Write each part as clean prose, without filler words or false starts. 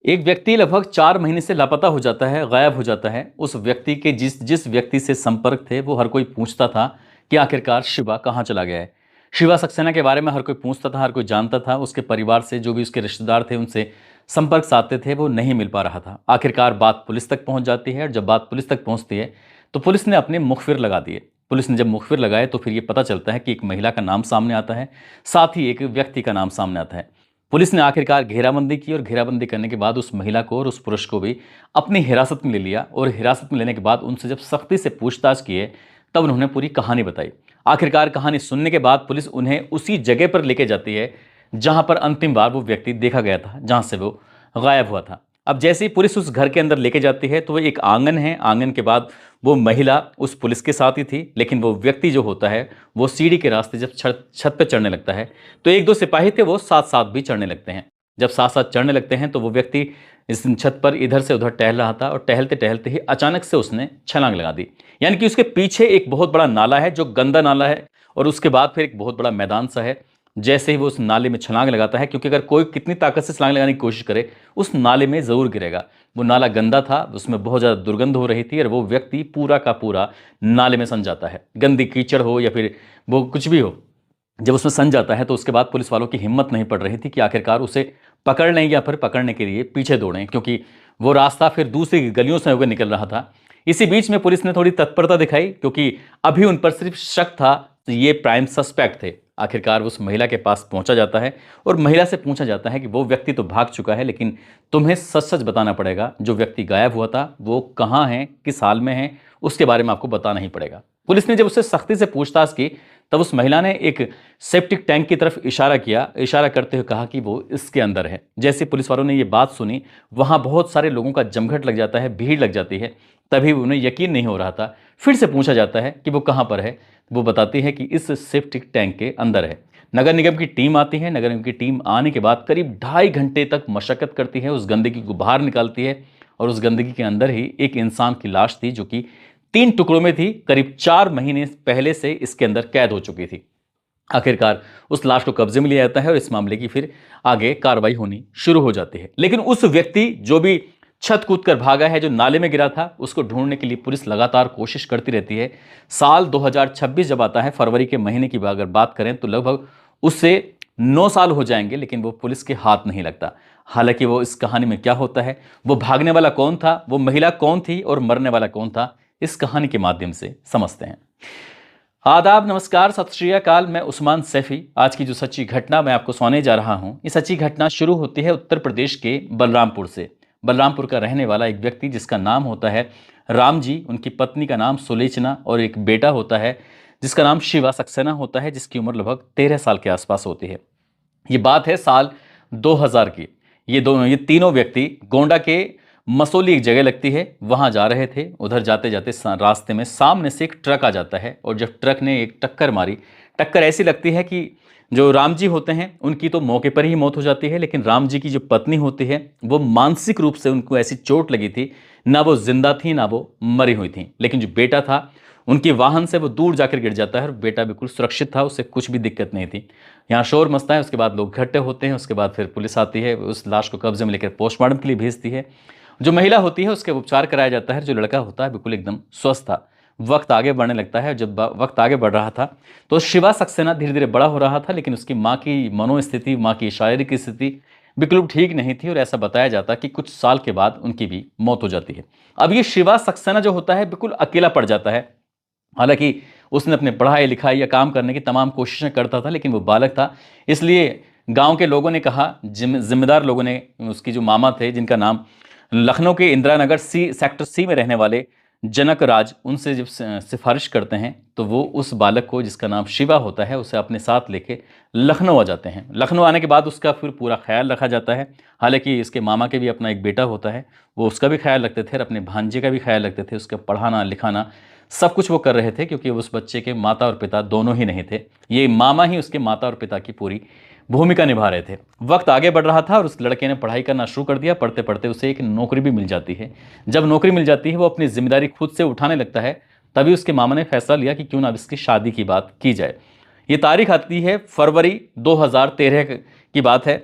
एक व्यक्ति लगभग 4 महीने से लापता हो जाता है, गायब हो जाता है। उस व्यक्ति के जिस जिस व्यक्ति से संपर्क थे, वो हर कोई पूछता था कि आखिरकार शिवा कहाँ चला गया है। शिवा सक्सेना के बारे में हर कोई पूछता था, हर कोई जानता था। उसके परिवार से जो भी उसके रिश्तेदार थे, उनसे संपर्क साधते थे, वो नहीं मिल पा रहा था। आखिरकार बात पुलिस तक पहुंच जाती है और जब बात पुलिस तक पहुंचती है, तो पुलिस ने अपने मुखबिर लगा दिए। पुलिस ने जब मुखबिर लगाए तो फिर ये पता चलता है कि एक महिला का नाम सामने आता है, साथ ही एक व्यक्ति का नाम सामने आता है। पुलिस ने आखिरकार घेराबंदी की और घेराबंदी करने के बाद उस महिला को और उस पुरुष को भी अपनी हिरासत में ले लिया और हिरासत में लेने के बाद उनसे जब सख्ती से पूछताछ किए, तब उन्होंने पूरी कहानी बताई। आखिरकार कहानी सुनने के बाद पुलिस उन्हें उसी जगह पर लेके जाती है जहां पर अंतिम बार वो व्यक्ति देखा गया था, जहां से वो गायब हुआ था। अब जैसे ही पुलिस उस घर के अंदर लेके जाती है, तो वो एक आंगन है। आंगन के बाद वो महिला उस पुलिस के साथ ही थी, लेकिन वो व्यक्ति जो होता है, वो सीढ़ी के रास्ते जब छत छत पर चढ़ने लगता है, तो एक दो सिपाही थे, वो साथ साथ भी चढ़ने लगते हैं। जब साथ साथ चढ़ने लगते हैं, तो वो व्यक्ति इस छत पर इधर से उधर टहल रहा था और टहलते टहलते ही अचानक से उसने छलांग लगा दी। यानी कि उसके पीछे एक बहुत बड़ा नाला है, जो गंदा नाला है, और उसके बाद फिर एक बहुत बड़ा मैदान सा है। जैसे ही वो उस नाले में छलांग लगाता है, क्योंकि अगर कोई कितनी ताकत से छलांग लगाने की कोशिश करे, उस नाले में ज़रूर गिरेगा। वो नाला गंदा था, उसमें बहुत ज़्यादा दुर्गंध हो रही थी और वो व्यक्ति पूरा का पूरा नाले में सन जाता है। गंदी कीचड़ हो या फिर वो कुछ भी हो, जब उसमें सन जाता है, तो उसके बाद पुलिस वालों की हिम्मत नहीं पड़ रही थी कि आखिरकार उसे पकड़ लें या फिर पकड़ने के लिए पीछे दौड़ें, क्योंकि वो रास्ता फिर दूसरी गलियों से होकर निकल रहा था। इसी बीच में पुलिस ने थोड़ी तत्परता दिखाई, क्योंकि अभी उन पर सिर्फ शक था, तो ये प्राइम सस्पेक्ट थे। आखिरकार उस महिला के पास पहुंचा जाता है और महिला से पूछा जाता है कि वो व्यक्ति तो भाग चुका है, लेकिन तुम्हें सच सच बताना पड़ेगा, जो व्यक्ति गायब हुआ था वो कहाँ है, किस हाल में है, उसके बारे में आपको बताना ही पड़ेगा। पुलिस ने जब उससे सख्ती से पूछताछ की, तब उस महिला ने एक सेप्टिक टैंक की तरफ इशारा किया, इशारा करते हुए कहा कि वो इसके अंदर है। जैसे पुलिस वालों ने ये बात सुनी, वहाँ बहुत सारे लोगों का जमघट लग जाता है, भीड़ लग जाती है। तभी उन्हें यकीन नहीं हो रहा था। फिर से पूछा जाता है कि वो कहाँ पर है। वो बताती है कि इस सेप्टिक टैंक के अंदर है। नगर निगम की टीम आती है। नगर निगम की टीम आने के बाद करीब 2.5 घंटे तक मशक्कत करती है, उस गंदगी को बाहर निकालती है, और उस गंदगी के अंदर ही एक इंसान की लाश थी, जो कि 3 टुकड़ों में थी। करीब 4 महीने पहले से इसके अंदर कैद हो चुकी थी। आखिरकार उस लाश को कब्जे में लिया जाता है और इस मामले की फिर आगे कार्रवाई होनी शुरू हो जाती है। लेकिन उस व्यक्ति जो भी छत कूद कर भागा है, जो नाले में गिरा था, उसको ढूंढने के लिए पुलिस लगातार कोशिश करती रहती है। साल 2026 जब आता है, फरवरी के महीने की अगर बात करें, तो लगभग उससे 9 साल हो जाएंगे, लेकिन वो पुलिस के हाथ नहीं लगता। हालांकि वो इस कहानी में क्या होता है, वो भागने वाला कौन था, वो महिला कौन थी और मरने वाला कौन था, इस कहानी के माध्यम से समझते हैं। आदाब, नमस्कार, सत श्री अकाल। मैं उस्मान सैफी। आज की जो सच्ची घटना मैं आपको सुनाने जा रहा हूं, ये सच्ची घटना शुरू होती है उत्तर प्रदेश के बलरामपुर से। बलरामपुर का रहने वाला एक व्यक्ति, जिसका नाम होता है राम जी, उनकी पत्नी का नाम सुलोचना, और एक बेटा होता है जिसका नाम शिवा सक्सेना होता है, जिसकी उम्र लगभग 13 साल के आसपास होती है। ये बात है साल 2000 की। ये तीनों व्यक्ति गोंडा के मसोली एक जगह लगती है, वहां जा रहे थे। उधर जाते जाते रास्ते में सामने से एक ट्रक आ जाता है, और जब ट्रक ने एक टक्कर मारी, टक्कर ऐसी लगती है कि जो राम जी होते हैं उनकी तो मौके पर ही मौत हो जाती है, लेकिन राम जी की जो पत्नी होती है, वो मानसिक रूप से उनको ऐसी चोट लगी थी, ना वो जिंदा थी ना वो मरी हुई थी। लेकिन जो बेटा था, उनके वाहन से वो दूर जाकर गिर जाता है और बेटा बिल्कुल सुरक्षित था, उससे कुछ भी दिक्कत नहीं थी। यहाँ शोर मचता है, उसके बाद लोग इकट्ठे होते हैं, उसके बाद फिर पुलिस आती है, उस लाश को कब्जे में लेकर पोस्टमार्टम के लिए भेजती है। जो महिला होती है उसके उपचार कराया जाता है। जो लड़का होता है बिल्कुल एकदम स्वस्थ था। वक्त आगे बढ़ने लगता है। जब वक्त आगे बढ़ रहा था, तो शिवा सक्सेना धीरे धीरे बड़ा हो रहा था, लेकिन उसकी माँ की मनोस्थिति, माँ की शारीरिक स्थिति बिल्कुल ठीक नहीं थी, और ऐसा बताया जाता कि कुछ साल के बाद उनकी भी मौत हो जाती है। अब ये शिवा सक्सेना जो होता है, बिल्कुल अकेला पड़ जाता है। हालांकि उसने अपने पढ़ाई लिखाई या काम करने की तमाम कोशिशें करता था, लेकिन वो बालक था। इसलिए गांव के लोगों ने कहा, जिम्मेदार लोगों ने, उसकी जो मामा थे, जिनका नाम लखनऊ के इंदिरा नगर सेक्टर सी में रहने वाले जनक राज, उनसे जब सिफारिश करते हैं, तो वो उस बालक को, जिसका नाम शिवा होता है, उसे अपने साथ लेके लखनऊ आ जाते हैं। लखनऊ आने के बाद उसका फिर पूरा ख्याल रखा जाता है। हालांकि इसके मामा के भी अपना एक बेटा होता है, वो उसका भी ख्याल रखते थे और अपने भांजे का भी ख्याल रखते थे। उसका पढ़ाना लिखाना सब कुछ वो कर रहे थे, क्योंकि उस बच्चे के माता और पिता दोनों ही नहीं थे। ये मामा ही उसके माता और पिता की पूरी भूमिका निभा रहे थे। वक्त आगे बढ़ रहा था और उस लड़के ने पढ़ाई करना शुरू कर दिया। पढ़ते पढ़ते उसे एक नौकरी भी मिल जाती है। जब नौकरी मिल जाती है, वो अपनी जिम्मेदारी खुद से उठाने लगता है। तभी उसके मामा ने फैसला लिया कि क्यों ना अब इसकी शादी की बात की जाए। ये तारीख आती है फरवरी 2013 की बात है।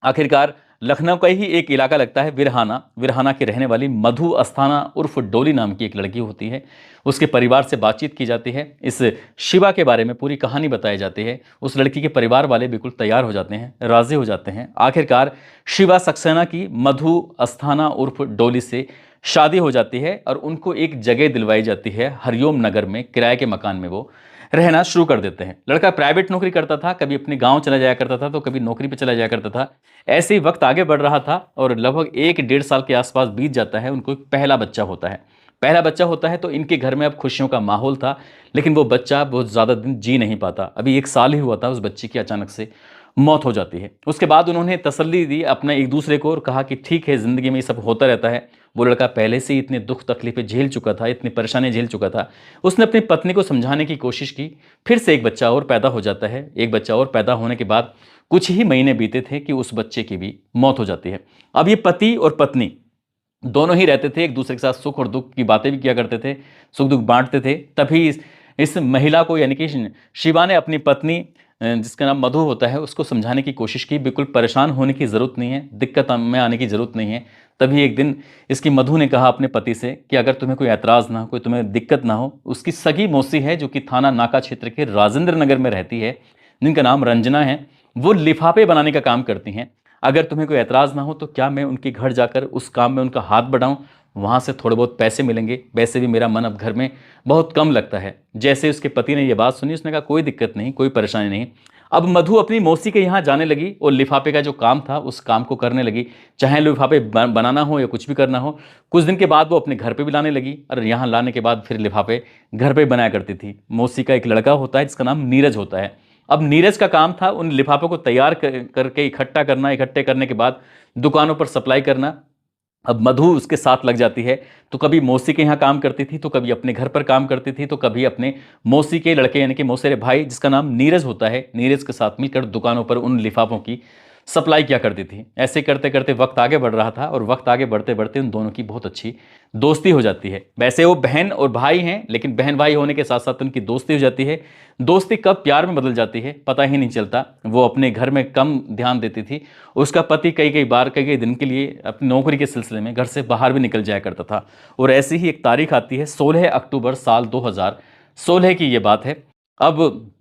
आखिरकार लखनऊ का ही एक इलाका लगता है विरहाना। विरहाना की रहने वाली मधु अस्थाना उर्फ डोली नाम की एक लड़की होती है। उसके परिवार से बातचीत की जाती है। इस शिवा के बारे में पूरी कहानी बताई जाती है। उस लड़की के परिवार वाले बिल्कुल तैयार हो जाते हैं, राजी हो जाते हैं। आखिरकार शिवा सक्सेना की मधु अस्थाना उर्फ डोली से शादी हो जाती है और उनको एक जगह दिलवाई जाती है हरिओम नगर में। किराए के मकान में वो रहना शुरू कर देते हैं। लड़का प्राइवेट नौकरी करता था, कभी अपने गांव चला जाया करता था तो कभी नौकरी पे चला जाया करता था। ऐसे ही वक्त आगे बढ़ रहा था और लगभग 1-1.5 साल के आसपास बीत जाता है। उनको एक पहला बच्चा होता है। पहला बच्चा होता है तो इनके घर में अब खुशियों का माहौल था, लेकिन वो बच्चा बहुत ज़्यादा दिन जी नहीं पाता। अभी 1 साल ही हुआ था, उस बच्चे की अचानक से मौत हो जाती है। उसके बाद उन्होंने तसल्ली दी अपने एक दूसरे को और कहा कि ठीक है, ज़िंदगी में ये सब होता रहता है। वो लड़का पहले से ही इतने दुख तकलीफें झेल चुका था, इतनी परेशानी झेल चुका था। उसने अपनी पत्नी को समझाने की कोशिश की। फिर से एक बच्चा और पैदा हो जाता है। एक बच्चा और पैदा होने के बाद कुछ ही महीने बीते थे कि उस बच्चे की भी मौत हो जाती है। अब ये पति और पत्नी दोनों ही रहते थे, एक दूसरे के साथ सुख और दुख की बातें भी किया करते थे, सुख दुख बांटते थे। तभी इस महिला को यानी कि शिवा ने अपनी पत्नी जिसका नाम मधु होता है उसको समझाने की कोशिश की। बिल्कुल परेशान होने की ज़रूरत नहीं है, दिक्कत में आने की ज़रूरत नहीं है। तभी एक दिन इसकी मधु ने कहा अपने पति से कि अगर तुम्हें कोई ऐतराज़ ना हो, कोई तुम्हें दिक्कत ना हो। उसकी सगी मौसी है जो कि थाना नाका क्षेत्र के राजेंद्र नगर में रहती है, जिनका नाम रंजना है। वो लिफाफे बनाने का काम करती हैं। अगर तुम्हें कोई ऐतराज़ ना हो तो क्या मैं उनके घर जाकर उस काम में उनका हाथ बढ़ाऊं? वहाँ से थोड़े बहुत पैसे मिलेंगे। वैसे भी मेरा मन अब घर में बहुत कम लगता है। जैसे उसके पति ने यह बात सुनी, उसने कहा कोई दिक्कत नहीं, कोई परेशानी नहीं। अब मधु अपनी मौसी के यहाँ जाने लगी और लिफाफे का जो काम था उस काम को करने लगी। चाहे लिफाफे बनाना हो या कुछ भी करना हो। कुछ दिन के बाद वो अपने घर पे भी लाने लगी और यहाँ लाने के बाद फिर लिफाफे घर पे बनाया करती थी। मौसी का एक लड़का होता है जिसका नाम नीरज होता है। अब नीरज का काम था उन लिफाफों को तैयार करके इकट्ठा करना, इकट्ठे करने के बाद दुकानों पर सप्लाई करना। अब मधु उसके साथ लग जाती है। तो कभी मौसी के यहाँ काम करती थी, तो कभी अपने घर पर काम करती थी, तो कभी अपने मौसी के लड़के यानी कि मौसेरे भाई जिसका नाम नीरज होता है, नीरज के साथ मिलकर दुकानों पर उन लिफाफों की सप्लाई किया करती थी। ऐसे करते करते वक्त आगे बढ़ रहा था और वक्त आगे बढ़ते बढ़ते उन दोनों की बहुत अच्छी दोस्ती हो जाती है। वैसे वो बहन और भाई हैं, लेकिन बहन भाई होने के साथ साथ उनकी दोस्ती हो जाती है। दोस्ती कब प्यार में बदल जाती है पता ही नहीं चलता। वो अपने घर में कम ध्यान देती थी। उसका पति कई कई बार कई कई दिन के लिए अपनी नौकरी के सिलसिले में घर से बाहर भी निकल जाया करता था। और ऐसी ही एक तारीख आती है 16 अक्टूबर साल 2016 की ये बात है। अब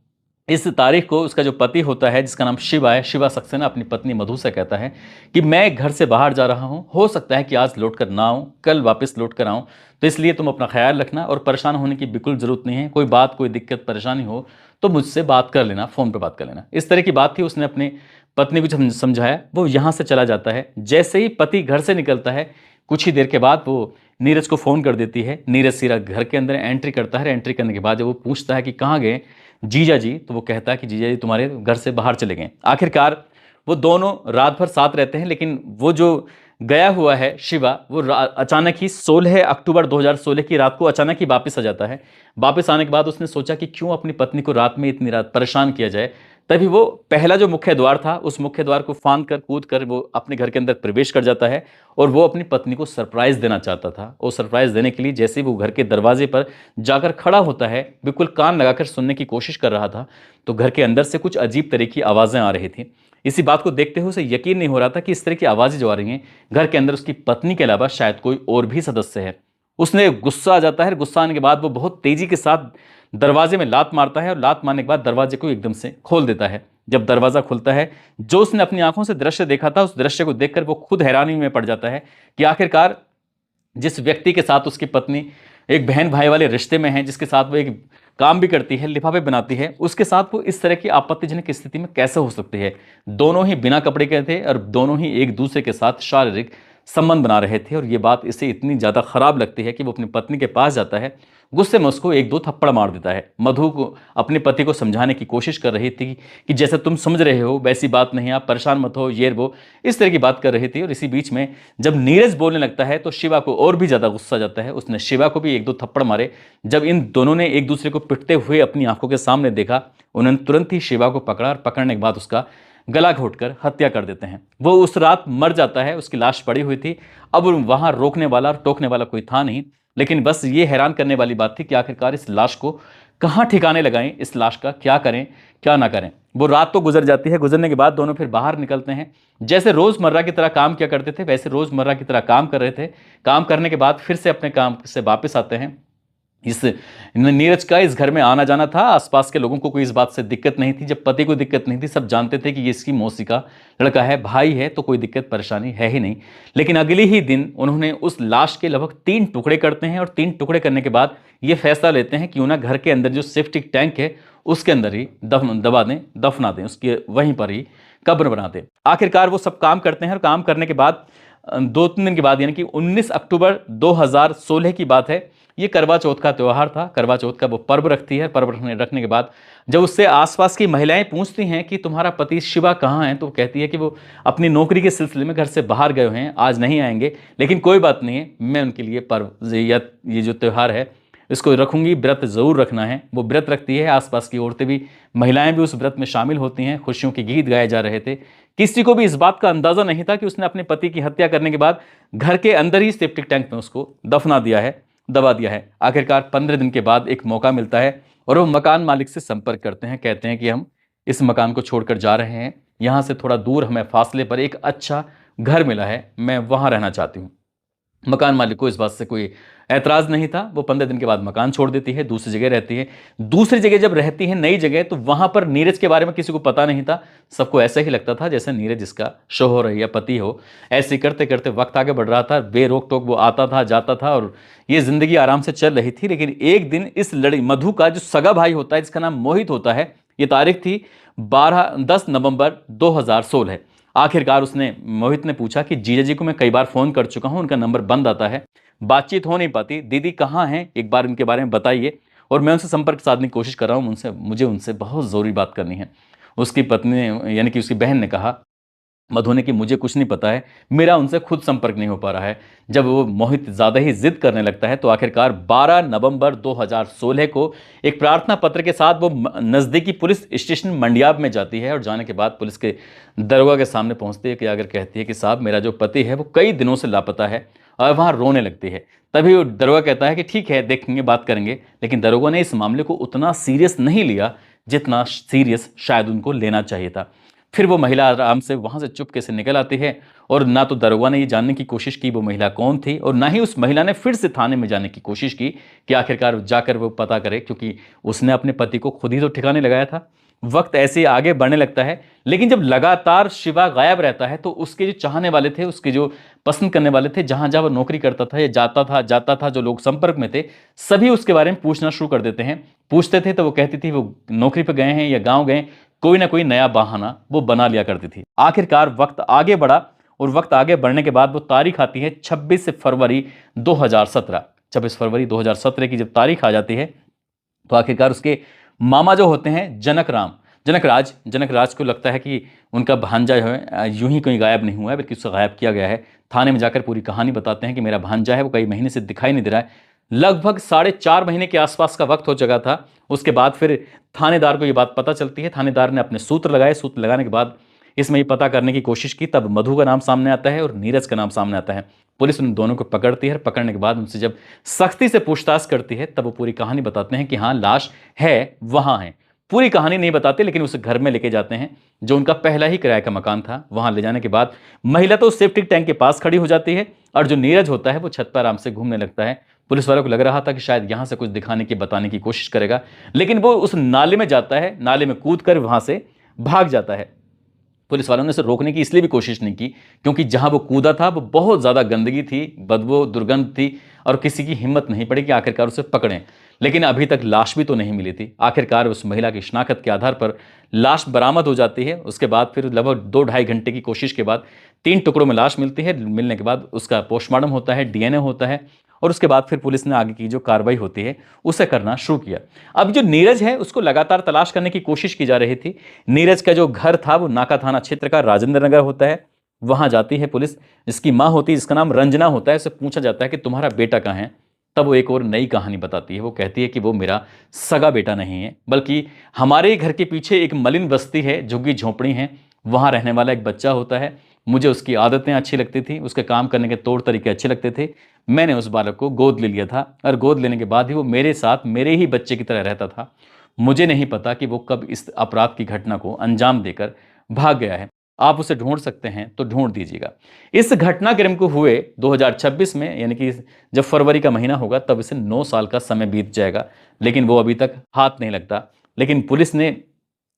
इस तारीख को उसका जो पति होता है जिसका नाम शिवा है, शिवा सक्सेना अपनी पत्नी मधु से कहता है कि मैं घर से बाहर जा रहा हूं, हो सकता है कि आज लौट कर ना आऊं, कल वापस लौट कर आऊं, तो इसलिए तुम अपना ख्याल रखना और परेशान होने की बिल्कुल ज़रूरत नहीं है। कोई बात, कोई दिक्कत, परेशानी हो तो मुझसे बात कर लेना, फ़ोन पर बात कर लेना। इस तरह की बात थी। उसने अपने पत्नी को समझाया। वो यहाँ से चला जाता है। जैसे ही पति घर से निकलता है कुछ ही देर के बाद वो नीरज को फ़ोन कर देती है। नीरज सीधा घर के अंदर एंट्री करता है। एंट्री करने के बाद जब वो पूछता है कि कहाँ गए जीजा जी, तो वो कहता है कि जीजा जी तुम्हारे घर से बाहर चले गए। आखिरकार वो दोनों रात भर साथ रहते हैं, लेकिन वो जो गया हुआ है शिवा, वो अचानक ही 16 अक्टूबर 2016 की रात को अचानक ही वापस आ जाता है। वापस आने के बाद उसने सोचा कि क्यों अपनी पत्नी को रात में इतनी रात परेशान किया जाए। तभी वो पहला जो मुख्य द्वार था उस मुख्य द्वार को फांद कर कूद कर वो अपने घर के अंदर प्रवेश कर जाता है और वो अपनी पत्नी को सरप्राइज देना चाहता था। और सरप्राइज देने के लिए जैसे ही वो घर के दरवाजे पर जाकर खड़ा होता है, बिल्कुल कान लगाकर सुनने की कोशिश कर रहा था, तो घर के अंदर से कुछ अजीब तरह की आवाज़ें आ रही थी। इसी बात को देखते हुए उसे यकीन नहीं हो रहा था कि इस तरह की आवाज़ें जो आ रही हैं घर के अंदर उसकी पत्नी के अलावा शायद कोई और भी सदस्य है। उसने गुस्सा आ जाता है। गुस्सा आने के बाद वो बहुत तेजी के साथ दरवाजे में लात मारता है और लात मारने के बाद दरवाजे को एकदम से खोल देता है। जब दरवाज़ा खुलता है, जो उसने अपनी आंखों से दृश्य देखा था उस दृश्य को देखकर वो खुद हैरानी में पड़ जाता है कि आखिरकार जिस व्यक्ति के साथ उसकी पत्नी एक बहन भाई वाले रिश्ते में है, जिसके साथ वो एक काम भी करती है, लिफाफे बनाती है, उसके साथ वो इस तरह की आपत्तिजनक स्थिति में कैसे हो सकती है। दोनों ही बिना कपड़े के थे और दोनों ही एक दूसरे के साथ शारीरिक संबंध बना रहे थे। और ये बात इसे इतनी ज़्यादा खराब लगती है कि वो अपनी पत्नी के पास जाता है। गुस्से में उसको 1-2 थप्पड़ मार देता है। मधु को अपने पति को समझाने की कोशिश कर रही थी कि जैसे तुम समझ रहे हो वैसी बात नहीं, आप परेशान मत हो, ये वो, इस तरह की बात कर रही थी। और इसी बीच में जब नीरज बोलने लगता है तो शिवा को और भी ज़्यादा गुस्सा आ जाता है। उसने शिवा को भी 1-2 थप्पड़ मारे। जब इन दोनों ने एक दूसरे को पिटते हुए अपनी आंखों के सामने देखा, उन्होंने तुरंत ही शिवा को पकड़ा और पकड़ने के बाद उसका गला घोटकर हत्या कर देते हैं। वो उस रात मर जाता है, उसकी लाश पड़ी हुई थी। अब वहां रोकने वाला और टोकने वाला कोई था नहीं, लेकिन बस ये हैरान करने वाली बात थी कि आखिरकार इस लाश को कहाँ ठिकाने लगाएं इस लाश का, क्या करें क्या ना करें। वो रात तो गुजर जाती है, गुजरने के बाद दोनों फिर बाहर निकलते हैं। जैसे रोजमर्रा की तरह काम किया करते थे वैसे रोजमर्रा की तरह काम कर रहे थे। काम करने के बाद फिर से अपने काम से वापस आते हैं। इस नीरज का इस घर में आना जाना था, आसपास के लोगों को कोई इस बात से दिक्कत नहीं थी। जब पति को दिक्कत नहीं थी, सब जानते थे कि ये इसकी मौसी का लड़का है, भाई है, तो कोई दिक्कत परेशानी है ही नहीं। लेकिन अगले ही दिन उन्होंने उस लाश के लगभग 3 टुकड़े करते हैं और 3 टुकड़े करने के बाद ये फैसला लेते हैं कि उन्हें घर के अंदर जो सेप्टिक टैंक है उसके अंदर ही दबा दें, दफना दें, उसके वहीं पर ही कब्र बना दें। आखिरकार वो सब काम करते हैं और काम करने के बाद 2-3 दिन के बाद यानी कि 19 अक्टूबर 2016 की बात है, ये करवा चौथ का त्यौहार था। करवा चौथ का वो पर्व रखती है। पर्व रखने के बाद जब उससे आसपास की महिलाएं पूछती हैं कि तुम्हारा पति शिवा कहाँ है, तो वो कहती है कि वो अपनी नौकरी के सिलसिले में घर से बाहर गए हैं, आज नहीं आएंगे, लेकिन कोई बात नहीं है, मैं उनके लिए पर्व या ये जो त्यौहार है इसको रखूंगी, व्रत जरूर रखना है। वो व्रत रखती है। आसपास की औरतें भी, महिलाएं भी उस व्रत में शामिल होती हैं। खुशियों के गीत गाए जा रहे थे। किसी को भी इस बात का अंदाजा नहीं था कि उसने अपने पति की हत्या करने के बाद घर के अंदर ही सेप्टिक टैंक में उसको दफना दिया है, दबा दिया है। आखिरकार 15 दिन के बाद एक मौका मिलता है और वो मकान मालिक से संपर्क करते हैं। कहते हैं कि हम इस मकान को छोड़कर जा रहे हैं, यहाँ से थोड़ा दूर हमें फासले पर एक अच्छा घर मिला है, मैं वहाँ रहना चाहती हूँ। मकान मालिक को इस बात से कोई ऐतराज नहीं था। वो 15 दिन के बाद मकान छोड़ देती है, दूसरी जगह रहती है। दूसरी जगह जब रहती है, नई जगह, तो वहां पर नीरज के बारे में किसी को पता नहीं था। सबको ऐसा ही लगता था जैसे नीरज इसका शौहर है या पति हो। ऐसे करते करते वक्त आगे बढ़ रहा था, बेरोक टोक वो आता था जाता था और ये जिंदगी आराम से चल रही थी। लेकिन एक दिन इस लड़ी मधु का जो सगा भाई होता है, जिसका नाम मोहित होता है, ये तारीख थी 10 नवंबर 2016। आखिरकार उसने, मोहित ने पूछा कि जीजा जी को मैं कई बार फोन कर चुका हूं, उनका नंबर बंद आता है, बातचीत हो नहीं पाती, दीदी कहाँ हैं, एक बार इनके बारे में बताइए। और मैं उनसे संपर्क साधने की कोशिश कर रहा हूँ, मुझे उनसे बहुत ज़रूरी बात करनी है। उसकी पत्नी यानी कि उसकी बहन ने कहा मधु ने कि मुझे कुछ नहीं पता है, मेरा उनसे खुद संपर्क नहीं हो पा रहा है। जब वो मोहित ज़्यादा ही जिद करने लगता है तो आखिरकार 12 नवंबर 2016 को एक प्रार्थना पत्र के साथ वो नज़दीकी पुलिस स्टेशन मंडियाब में जाती है। और जाने के बाद पुलिस के दरोगा के सामने पहुंचती है कि अगर कहती है कि साहब मेरा जो पति है वो कई दिनों से लापता है, और वहाँ रोने लगती है। तभी वो दरोगा कहता है कि ठीक है, देखेंगे, बात करेंगे। लेकिन दरोगा ने इस मामले को उतना सीरियस नहीं लिया जितना सीरियस शायद उनको लेना चाहिए था। फिर वो महिला आराम से वहां से चुपके से निकल आती है और ना तो दरोगा ने ये जानने की कोशिश की वो महिला कौन थी, और ना ही उस महिला ने फिर से थाने में जाने की कोशिश की कि आखिरकार जाकर वो पता करे, क्योंकि उसने अपने पति को खुद ही तो ठिकाने लगाया था। वक्त ऐसे ही आगे बढ़ने लगता है। लेकिन जब लगातार शिवा गायब रहता है तो उसके जो चाहने वाले थे, उसके जो पसंद करने वाले थे, जहां जहां वो नौकरी करता था या जाता था, जो लोग संपर्क में थे, सभी उसके बारे में पूछना शुरू कर देते हैं। पूछते थे तो वो कहती थी वो नौकरी पर गए हैं या गाँव गए, कोई ना कोई नया बहाना वो बना लिया करती थी। आखिरकार वक्त आगे बढ़ा और वक्त आगे बढ़ने के बाद वो तारीख आती है 26 फरवरी 2017। 26 फरवरी 2017 की जब तारीख आ जाती है तो आखिरकार उसके मामा जो होते हैं जनक राज को लगता है कि उनका भांजा जो है यूं ही कहीं गायब नहीं हुआ है, बल्कि उसको गायब किया गया है। थाने में जाकर पूरी कहानी बताते हैं कि मेरा भांजा है, वो कई महीने से दिखाई नहीं दे रहा है। लगभग 4.5 महीने के आसपास का वक्त हो चुका था। उसके बाद फिर थानेदार को ये बात पता चलती है। थानेदार ने अपने सूत्र लगाए। सूत्र लगाने के बाद इसमें ये पता करने की कोशिश की, तब मधु का नाम सामने आता है और नीरज का नाम सामने आता है। पुलिस उन दोनों को पकड़ती है। पकड़ने के बाद उनसे जब सख्ती से पूछताछ करती है तब वो पूरी कहानी बताते हैं कि हाँ, लाश है, वहां है। पूरी कहानी नहीं बताते, लेकिन उसे घर में लेके जाते हैं जो उनका पहला ही किराए का मकान था। वहां ले जाने के बाद महिला तो सेप्टिक टैंक के पास खड़ी हो जाती है और जो नीरज होता है वो छत पर आराम से घूमने लगता है। पुलिस वालों को लग रहा था कि शायद यहां से कुछ दिखाने की, बताने की कोशिश करेगा, लेकिन वो उस नाले में जाता है, नाले में कूद कर वहां से भाग जाता है। पुलिस वालों ने उसे रोकने की इसलिए भी कोशिश नहीं की क्योंकि जहां वो कूदा था वो बहुत ज़्यादा गंदगी थी, बदबू, दुर्गंध थी और किसी की हिम्मत नहीं पड़ी कि आखिरकार उसे पकड़ें। लेकिन अभी तक लाश भी तो नहीं मिली थी। आखिरकार उस महिला की शिनाख्त के आधार पर लाश बरामद हो जाती है। उसके बाद फिर लगभग 2-2.5 घंटे की कोशिश के बाद 3 टुकड़ों में लाश मिलती है। मिलने के बाद उसका पोस्टमार्टम होता है, डीएनए होता है और उसके बाद फिर पुलिस ने आगे की जो कार्रवाई होती है उसे करना शुरू किया। अब जो नीरज है उसको लगातार तलाश करने की कोशिश की जा रही थी। नीरज का जो घर था वो नाका थाना क्षेत्र का राजेंद्र नगर होता है। वहां जाती है पुलिस। इसकी माँ होती है जिसका नाम रंजना होता है। उससे पूछा जाता है कि तुम्हारा बेटा कहाँ है। तब वो एक और नई कहानी बताती है। वो कहती है कि वो मेरा सगा बेटा नहीं है, बल्कि हमारे घर के पीछे एक मलिन बस्ती है, झुग्गी झोंपड़ी है, वहां रहने वाला एक बच्चा होता है। मुझे उसकी आदतें अच्छी लगती थी, उसके काम करने के तौर तरीके अच्छे लगते थे। मैंने उस बालक को गोद ले लिया था और गोद लेने के बाद ही वो मेरे साथ मेरे ही बच्चे की तरह रहता था। मुझे नहीं पता कि वो कब इस अपराध की घटना को अंजाम देकर भाग गया है। आप उसे ढूंढ सकते हैं तो ढूंढ दीजिएगा। इस घटनाक्रम को हुए 2026 में, यानी कि जब फरवरी का महीना होगा तब इसे 9 साल का समय बीत जाएगा, लेकिन वो अभी तक हाथ नहीं लगता। लेकिन पुलिस ने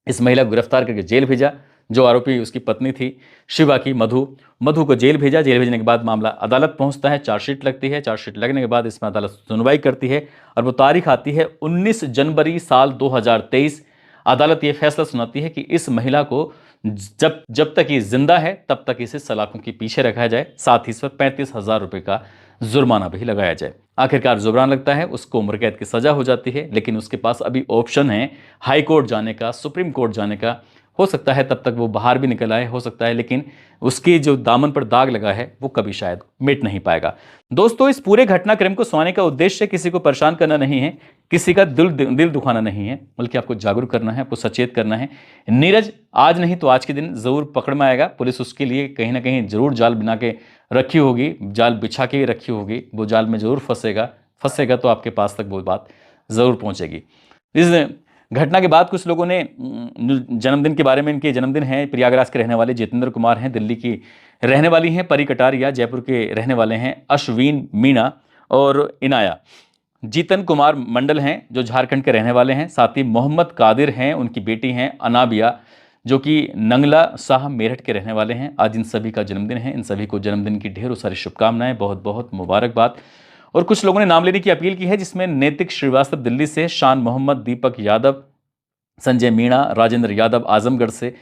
इस महिला को गिरफ्तार करके जेल भेजा। जो आरोपी उसकी पत्नी थी शिवा की, मधु को जेल भेजा। जेल भेजने के बाद मामला अदालत पहुंचता है, चार्जशीट लगती है। चार्जशीट लगने के बाद इसमें अदालत सुनवाई करती है और वो तारीख आती है 19 जनवरी साल 2023। अदालत ये फैसला सुनाती है कि इस महिला को जब तक ये जिंदा है तब तक इसे सलाखों के पीछे रखा जाए, साथ ही इस पर 35,000 रुपये का जुर्माना भी लगाया जाए। आखिरकार जुर्माना लगता है, उसको उम्र कैद की सजा हो जाती है, लेकिन उसके पास अभी ऑप्शन है हाई कोर्ट जाने का, सुप्रीम कोर्ट जाने का। हो सकता है तब तक वो बाहर भी निकल आए, हो सकता है, लेकिन उसकी जो दामन पर दाग लगा है वो कभी शायद मिट नहीं पाएगा। दोस्तों, इस पूरे घटनाक्रम को सुनाने का उद्देश्य किसी को परेशान करना नहीं है, किसी का दिल दुखाना नहीं है, बल्कि आपको जागरूक करना है, आपको सचेत करना है। नीरज आज नहीं तो आज के दिन जरूर पकड़ में आएगा। पुलिस उसके लिए कहीं ना कहीं जरूर जाल बना के रखी होगी, जाल बिछा के रखी होगी। वो जाल में जरूर फंसेगा तो आपके पास तक वो बात जरूर पहुंचेगी। इस घटना के बाद कुछ लोगों ने जन्मदिन के बारे में, इनके जन्मदिन है, प्रयागराज के रहने वाले जितेंद्र कुमार हैं, दिल्ली की रहने वाली हैं परी कटारिया, जयपुर के रहने वाले हैं अश्विन मीणा और इनाया, जीतन कुमार मंडल हैं जो झारखंड के रहने वाले हैं, साथ ही मोहम्मद कादिर हैं, उनकी बेटी हैं अनाबिया जो कि नंगला शाह मेरठ के रहने वाले हैं। आज इन सभी का जन्मदिन है। इन सभी को जन्मदिन की ढेरों सारी शुभकामनाएं, बहुत बहुत मुबारकबाद। और कुछ लोगों ने नाम लेने की अपील की है, जिसमें नैतिक श्रीवास्तव दिल्ली से, शान मोहम्मद, दीपक यादव, संजय मीणा, राजेंद्र यादव आजमगढ़ से,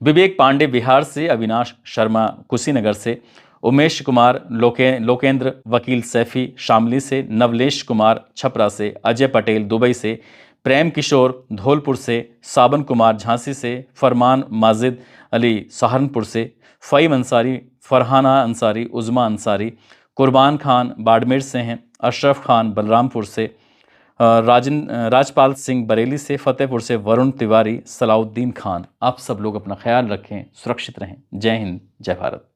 विवेक पांडे बिहार से, अविनाश शर्मा कुशीनगर से, उमेश कुमार लोकेंद्र वकील सैफी शामली से, नवलेश कुमार छपरा से, अजय पटेल दुबई से, प्रेम किशोर धौलपुर से, साबन कुमार झांसी से, फरमान माजिद अली सहारनपुर से, फ़हीम अंसारी, फरहाना अंसारी, उज़मा अंसारी, कुर्बान खान बाड़मेर से हैं, अशरफ खान बलरामपुर से, राजपाल सिंह बरेली से, फतेहपुर से वरुण तिवारी, सलाउद्दीन खान। आप सब लोग अपना ख्याल रखें, सुरक्षित रहें। जय हिंद, जय भारत।